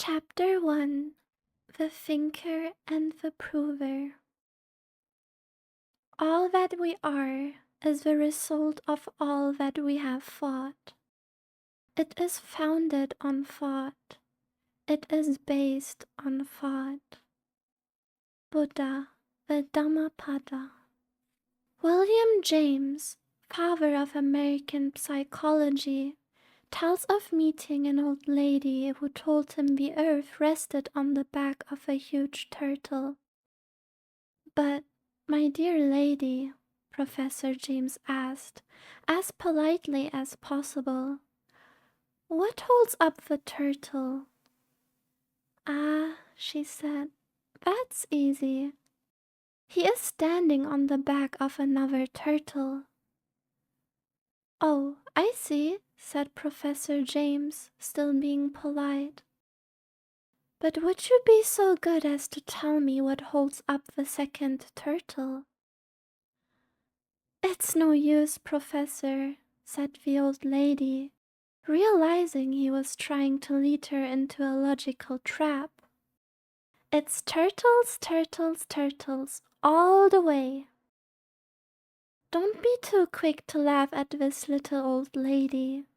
Chapter 1. The Thinker and the Prover. All that we are is the result of all that we have thought. It is founded on thought. It is based on thought. Buddha, the Dhammapada. William James, father of American psychology, tells of meeting an old lady who told him the earth rested on the back of a huge turtle. "But, my dear lady," Professor James asked, as politely as possible, "what holds up the turtle?" "Ah," she said, "that's easy. He is standing on the back of another turtle." "Oh, I see," said Professor James, still being polite. "But would you be so good as to tell me what holds up the second turtle?" "It's no use, Professor," said the old lady, realizing he was trying to lead her into a logical trap. "It's turtles, turtles, turtles, all the way." Don't be too quick to laugh at this little old lady.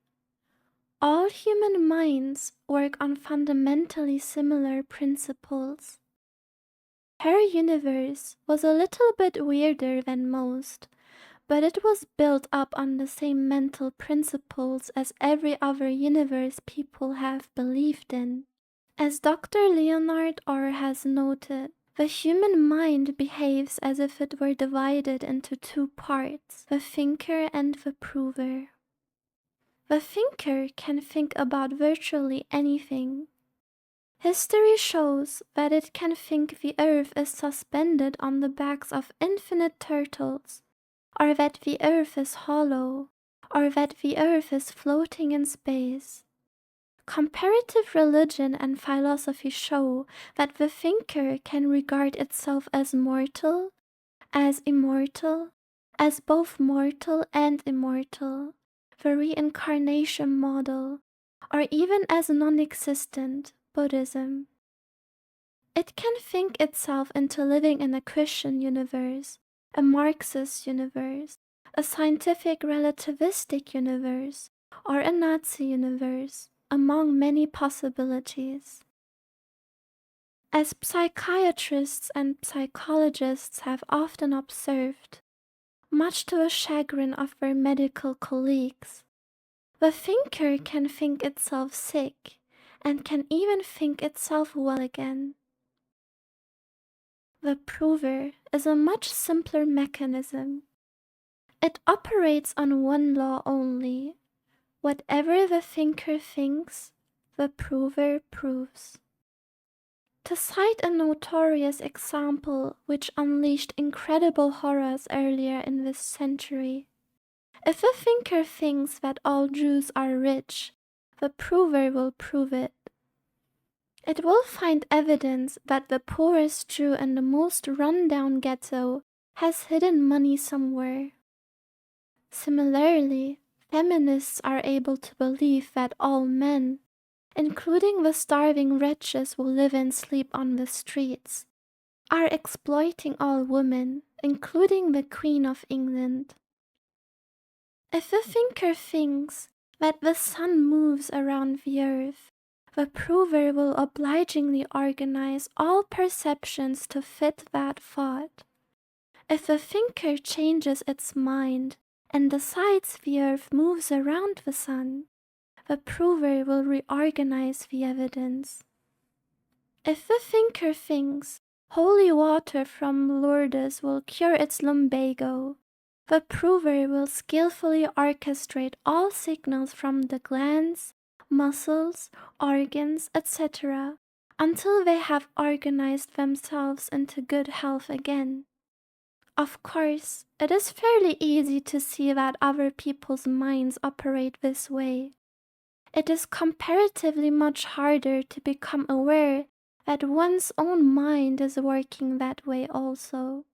All human minds work on fundamentally similar principles. Her universe was a little bit weirder than most, but it was built up on the same mental principles as every other universe people have believed in. As Dr. Leonard R. has noted, the human mind behaves as if it were divided into two parts, the thinker and the prover. The thinker can think about virtually anything. History shows that it can think the earth is suspended on the backs of infinite turtles, or that the earth is hollow, or that the earth is floating in space. Comparative religion and philosophy show that the thinker can regard itself as mortal, as immortal, as both mortal and immortal, the reincarnation model, or even as non-existent, Buddhism. It can think itself into living in a Christian universe, a Marxist universe, a scientific relativistic universe, or a Nazi universe, among many possibilities. As psychiatrists and psychologists have often observed, much to the chagrin of their medical colleagues, the thinker can think itself sick and can even think itself well again. The prover is a much simpler mechanism. It operates on one law only. Whatever the thinker thinks, the prover proves. To cite a notorious example which unleashed incredible horrors earlier in this century, if the thinker thinks that all Jews are rich, the prover will prove it. It will find evidence that the poorest Jew in the most run-down ghetto has hidden money somewhere. Similarly, feminists are able to believe that all men, including the starving wretches who live and sleep on the streets, are exploiting all women, including the Queen of England. If the thinker thinks that the sun moves around the earth, the prover will obligingly organize all perceptions to fit that thought. If the thinker changes its mind and decides the earth moves around the sun, the prover will reorganize the evidence. If the thinker thinks holy water from Lourdes will cure its lumbago, the prover will skillfully orchestrate all signals from the glands, muscles, organs, etc., until they have organized themselves into good health again. Of course, it is fairly easy to see that other people's minds operate this way. It is comparatively much harder to become aware that one's own mind is working that way also.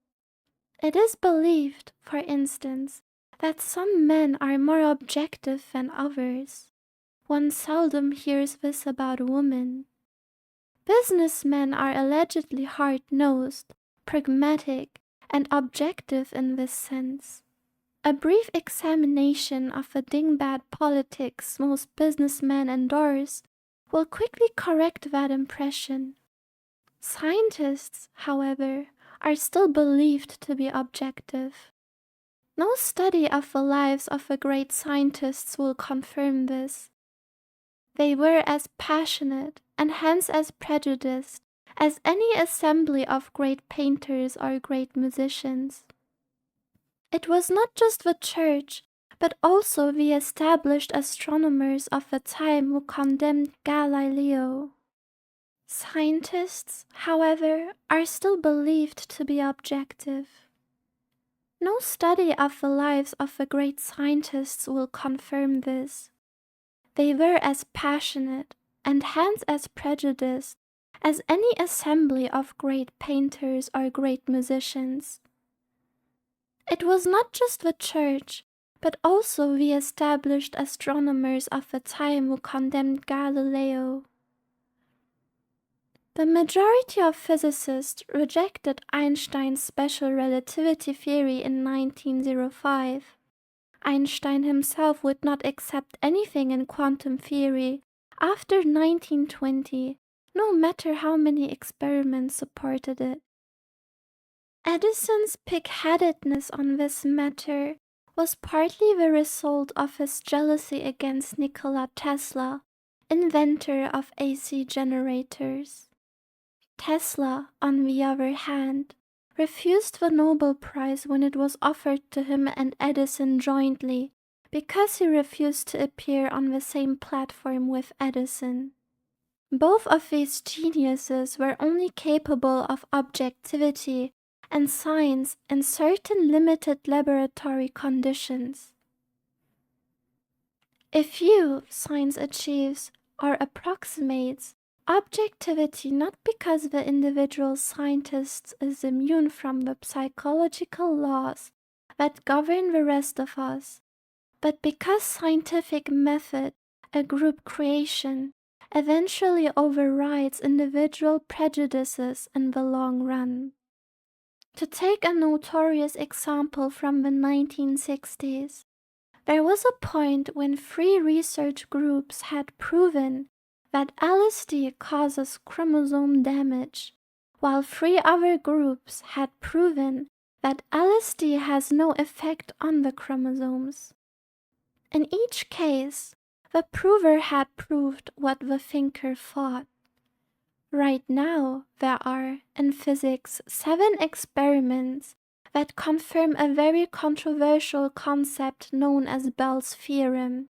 It is believed, for instance, that some men are more objective than others. One seldom hears this about women. Businessmen are allegedly hard-nosed, pragmatic, and objective in this sense. A brief examination of the dingbat politics most businessmen endorse will quickly correct that impression. Scientists, however, are still believed to be objective. No study of the lives of the great scientists will confirm this. They were as passionate, and hence as prejudiced, as any assembly of great painters or great musicians. It was not just the Church, but also the established astronomers of the time who condemned Galileo. Scientists, however, are still believed to be objective. No study of the lives of the great scientists will confirm this. They were as passionate, and hence as prejudiced, as any assembly of great painters or great musicians. It was not just the Church, but also the established astronomers of the time who condemned Galileo. The majority of physicists rejected Einstein's special relativity theory in 1905. Einstein himself would not accept anything in quantum theory after 1920, no matter how many experiments supported it. Edison's pig-headedness on this matter was partly the result of his jealousy against Nikola Tesla, inventor of AC generators. Tesla, on the other hand, refused the Nobel Prize when it was offered to him and Edison jointly because he refused to appear on the same platform with Edison. Both of these geniuses were only capable of objectivity and science in certain limited laboratory conditions. If science achieves or approximates objectivity not because the individual scientist is immune from the psychological laws that govern the rest of us, but because scientific method, a group creation, eventually overrides individual prejudices in the long run. To take a notorious example from the 1960s, there was a point when 3 research groups had proven that LSD causes chromosome damage, while 3 other groups had proven that LSD has no effect on the chromosomes. In each case, the prover had proved what the thinker thought. Right now, there are, in physics, 7 experiments that confirm a very controversial concept known as Bell's theorem,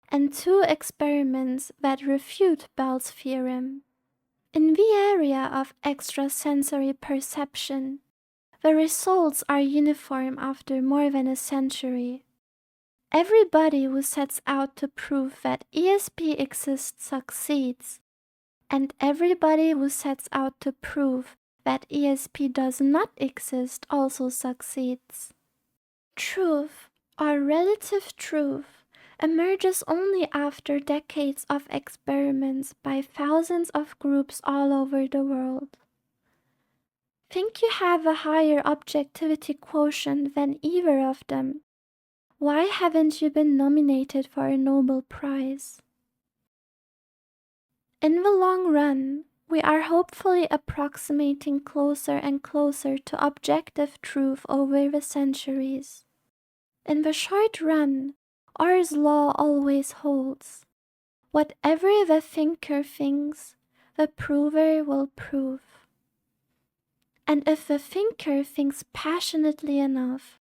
and 2 experiments that refute Bell's theorem. In the area of extrasensory perception, the results are uniform after more than a century. Everybody who sets out to prove that ESP exists succeeds, and everybody who sets out to prove that ESP does not exist also succeeds. Truth, or relative truth, emerges only after decades of experiments by thousands of groups all over the world. Think you have a higher objectivity quotient than either of them? Why haven't you been nominated for a Nobel Prize? In the long run, we are hopefully approximating closer and closer to objective truth over the centuries. In the short run, Orr's law always holds. Whatever the thinker thinks, the prover will prove. And if the thinker thinks passionately enough,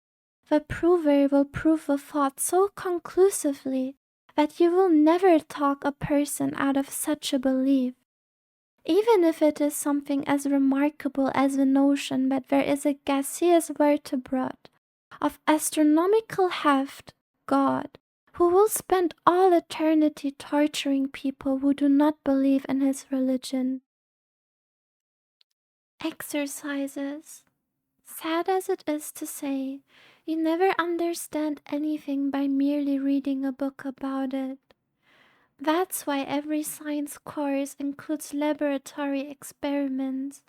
the prover will prove the thought so conclusively that you will never talk a person out of such a belief, even if it is something as remarkable as the notion that there is a gaseous vertebrate of astronomical heft, God, who will spend all eternity torturing people who do not believe in his religion. Exercises. Sad as it is to say, you never understand anything by merely reading a book about it. That's why every science course includes laboratory experiments,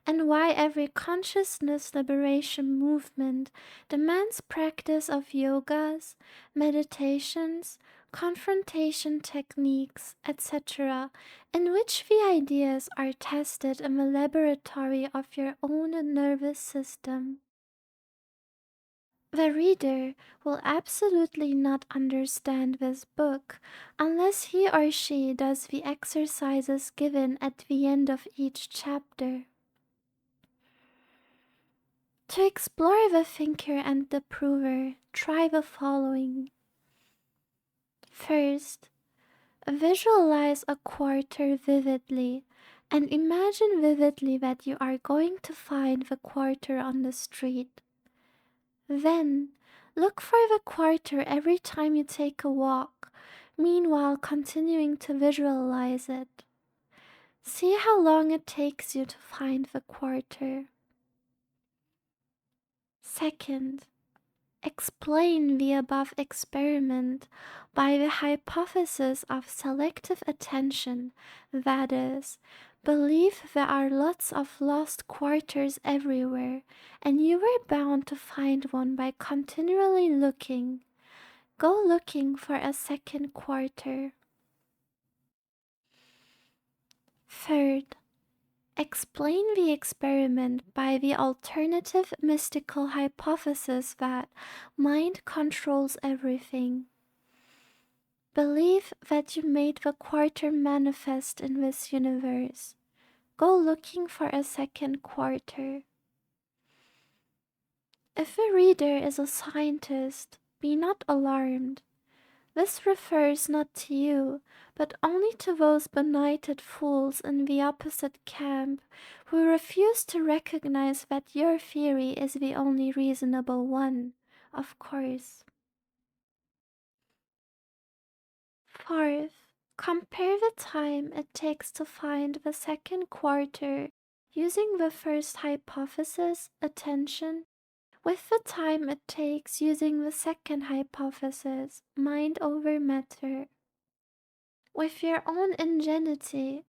and why every consciousness liberation movement demands practice of yogas, meditations, confrontation techniques, etc., in which the ideas are tested in the laboratory of your own nervous system. The reader will absolutely not understand this book unless he or she does the exercises given at the end of each chapter. To explore the thinker and the prover, try the following. First, visualize a quarter vividly and imagine vividly that you are going to find the quarter on the street. Then, look for the quarter every time you take a walk, meanwhile continuing to visualize it. See how long it takes you to find the quarter. Second, explain the above experiment by the hypothesis of selective attention, that is, believe there are lots of lost quarters everywhere, and you were bound to find one by continually looking. Go looking for a second quarter. Third, explain the experiment by the alternative mystical hypothesis that mind controls everything. Believe that you made the quarter manifest in this universe. Go looking for a second quarter. If a reader is a scientist, be not alarmed. This refers not to you, but only to those benighted fools in the opposite camp who refuse to recognize that your theory is the only reasonable one, of course. Fourth, compare the time it takes to find the second quarter using the first hypothesis, attention, with the time it takes using the second hypothesis, mind over matter. With your own ingenuity,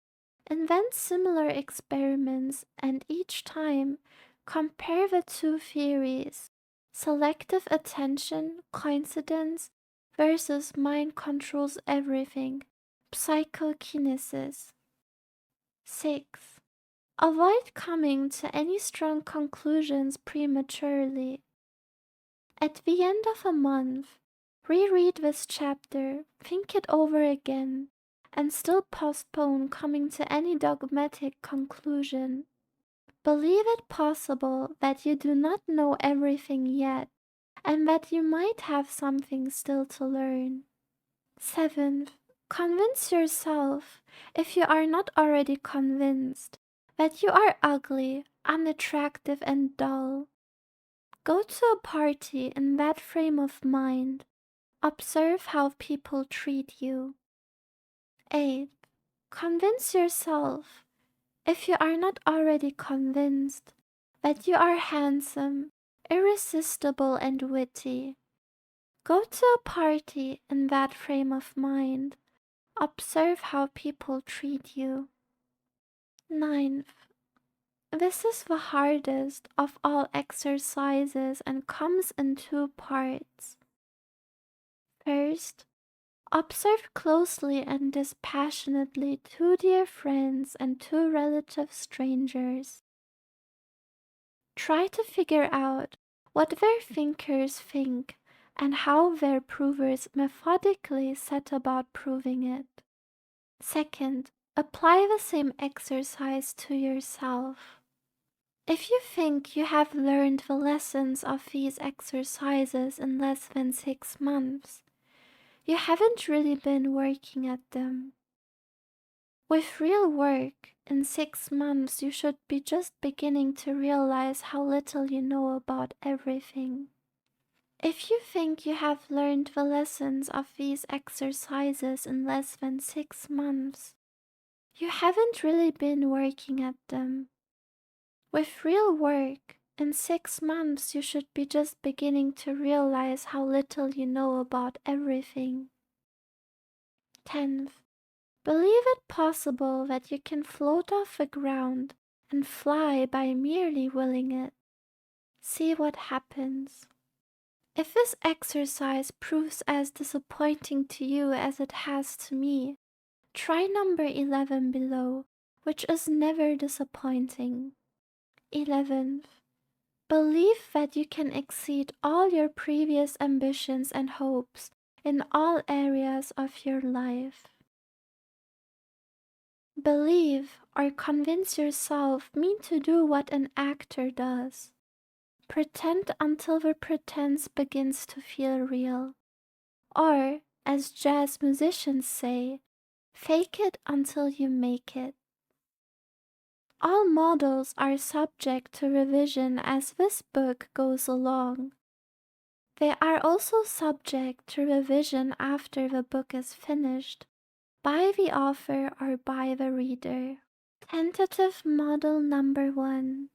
invent similar experiments and each time compare the two theories, selective attention, coincidence, versus mind controls everything, psychokinesis. 6. Avoid coming to any strong conclusions prematurely. At the end of a month, reread this chapter, think it over again, and still postpone coming to any dogmatic conclusion. Believe it possible that you do not know everything yet, and that you might have something still to learn. 7th, convince yourself, if you are not already convinced, that you are ugly, unattractive, and dull. Go to a party in that frame of mind. Observe how people treat you. 8th, convince yourself, if you are not already convinced, that you are handsome, irresistible, and witty. Go to a party in that frame of mind. Observe how people treat you. 9th, this is the hardest of all exercises and comes in two parts. First, observe closely and dispassionately two dear friends and two relative strangers. Try to figure out what their thinkers think and how their provers methodically set about proving it. Second, apply the same exercise to yourself. If you think you have learned the lessons of these exercises in less than 6 months, you haven't really been working at them. With real work, in 6 months you should be just beginning to realize how little you know about everything. If you think you have learned the lessons of these exercises in less than 6 months, you haven't really been working at them. With real work, in 6 months you should be just beginning to realize how little you know about everything. 10th, Believe it possible that you can float off the ground and fly by merely willing it. See what happens. If this exercise proves as disappointing to you as it has to me, try number 11 below, which is never disappointing. 11th. Believe that you can exceed all your previous ambitions and hopes in all areas of your life. Believe or convince yourself mean to do what an actor does. Pretend until the pretense begins to feel real. Or, as jazz musicians say, fake it until you make it. All models are subject to revision as this book goes along. They are also subject to revision after the book is finished, by the author or by the reader. Tentative model number 1.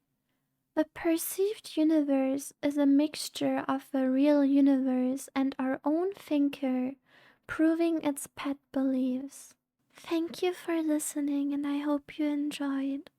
The perceived universe is a mixture of the real universe and our own thinker, proving its pet beliefs. Thank you for listening, and I hope you enjoyed.